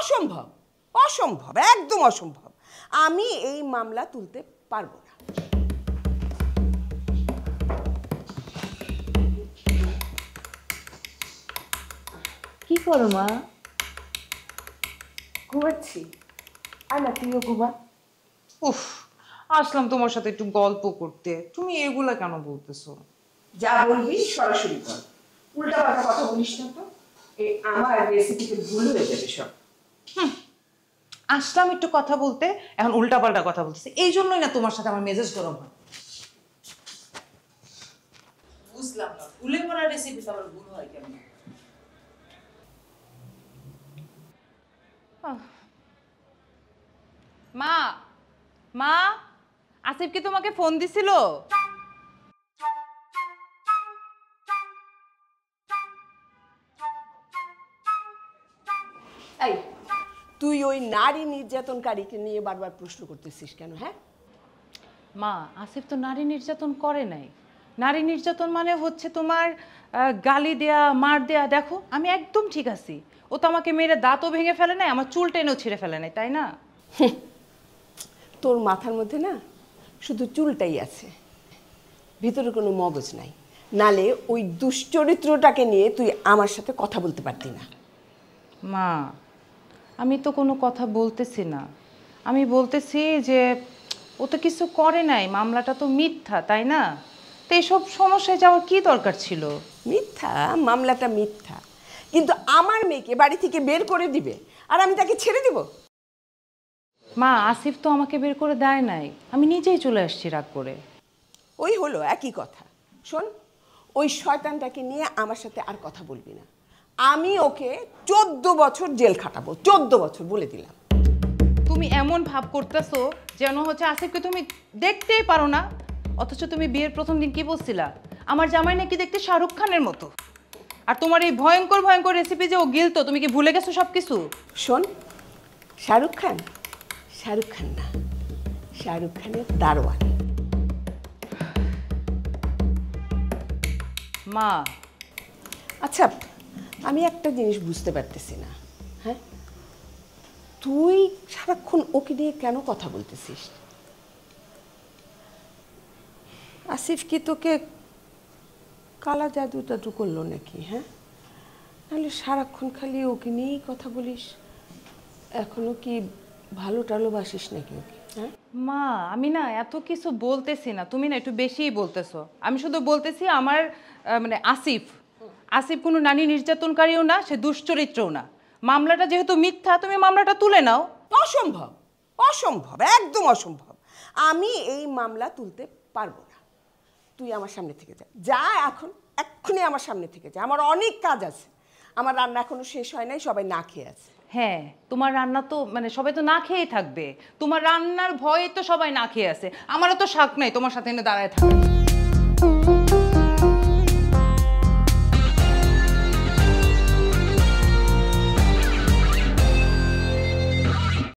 অসম্ভব, অসম্ভব, একদম অসম্ভব। আমি এই মামলা তুলতে পারবো না। কি করো মা? ঘুমাচ্ছি। আর না তুইও ঘুমা। উফ, আসলাম তোমার সাথে একটু গল্প করতে, তুমি এগুলা কেন বলতেছো? যা বলবি সরাসরি বল, উল্টা পাল্টা কথা বলিস না তো। এই আমার রেসিপিতে ভুল হয়ে যাবে সব। আসলাম একটু কথা বলতে, এখন উল্টাপাল্টা কথা বলতেছে। এই জন্যই না তোমার সাথে আমার মেজাজ গরম হয়। বুঝলাম না, ভুলে পড়া রেসিপিতে আবার ভুল হয় কেমন? মা, মা, আসিফ কি তোমাকে ফোন দিছিল? এই তুই ওই নারী নির্যাতনকারীকে নিয়ে বারবার প্রশ্ন করতেছিস কেন? হ্যাঁ মা, আসিফ তো নারী নির্যাতন করে নাই। নারী নির্যাতন মানে হচ্ছে তোমার গালি দেয়া, মার দেয়া। দেখো আমি একদম ঠিক আছি। ও তো আমাকে মেরে দাঁতও ভেঙে ফেলে নাই, আমার চুল টেনেও ছিঁড়ে ফেলে নাই, তাই না? তোর মাথার মধ্যে না শুধু চুলটাই আছে, ভিতরে কোনো মগজ নাই। নালে ওই দুশ্চরিত্রটাকে নিয়ে তুই আমার সাথে কথা বলতে পারতি না। মা, আমি তো কোনো কথা বলতেছি না। আমি বলতেছি যে ও তো কিছু করে নাই, মামলাটা তো মিথ্যা, তাই না? তো এইসব সমস্যায় যাওয়ার কি দরকার ছিল? মিথ্যা? মামলাটা মিথ্যা, কিন্তু আমার মেয়েকে বাড়ি থেকে বের করে দিবে আর আমি তাকে ছেড়ে দিব? মা, আসিফ তো আমাকে বের করে দেয় নাই, আমি নিজেই চলে আসছি রাগ করে। ওই হলো একই কথা। শোন, ওই শয়তানটাকে নিয়ে আমার সাথে আর কথা বলবি না। আমি ওকে 14 বছর জেল খাটাবো, 14 বছর বলে দিলাম। তুমি এমন ভাব করতেছো যেন হচ্ছে আসিফকে তুমি দেখতেই পারো না, অথচ তুমি বিয়ের প্রথম দিন কি বলছিলা? আমার জামাই নাকি দেখতে শাহরুখ খানের মতো। আর তোমার এই ভয়ঙ্কর ভয়ঙ্কর রেসিপি যে ও গিলতো, তুমি কি ভুলে গেছো সব কিছু? শোন, শাহরুখ খান, শাহরুখ খান না, শাহরুখ খানের দারোয়ান। মা, আচ্ছা, আমি একটা জিনিস বুঝতে পারতেছি না। হ্যাঁ, তুই সারাক্ষণ ওকে নিয়ে কেন কথা বলতেছিস? আসিফ কি তোকে কালা জাদু টাদু করলো নাকি? হ্যাঁ, নাহলে সারাক্ষণ খালি ওকে নিয়েই কথা বলিস। এখনো কি ভালো টালোবাসিস নাকি ওকে? হ্যাঁ মা, আমি না এত কিছু বলতেছি না, তুমি না একটু বেশিই বলতেছো। আমি শুধু বলতেছি আমার মানে আসিফ আসিফ কোনো নারী নির্যাতনকারীও না, সে দুশ্চরিত্রও না। মামলাটা যেহেতু মিথ্যা, তুমি মামলাটা তুলে নাও। অসম্ভব, অসম্ভব, একদম অসম্ভব। আমি এই মামলা তুলতে পারবো না। তুই আমার সামনে থেকে যা, যা, এখন এক্ষুনি আমার সামনে থেকে যা। আমার অনেক কাজ আছে, আমার রান্না এখনো শেষ হয় নাই, সবাই না খেয়ে আছে। হ্যাঁ, তোমার রান্না তো মানে সবাই তো না খেয়েই থাকবে। তোমার রান্নার ভয়ে তো সবাই না খেয়ে আছে। আমারও তো শাক নাই তোমার সাথে এনে দাঁড়ায় থাকা।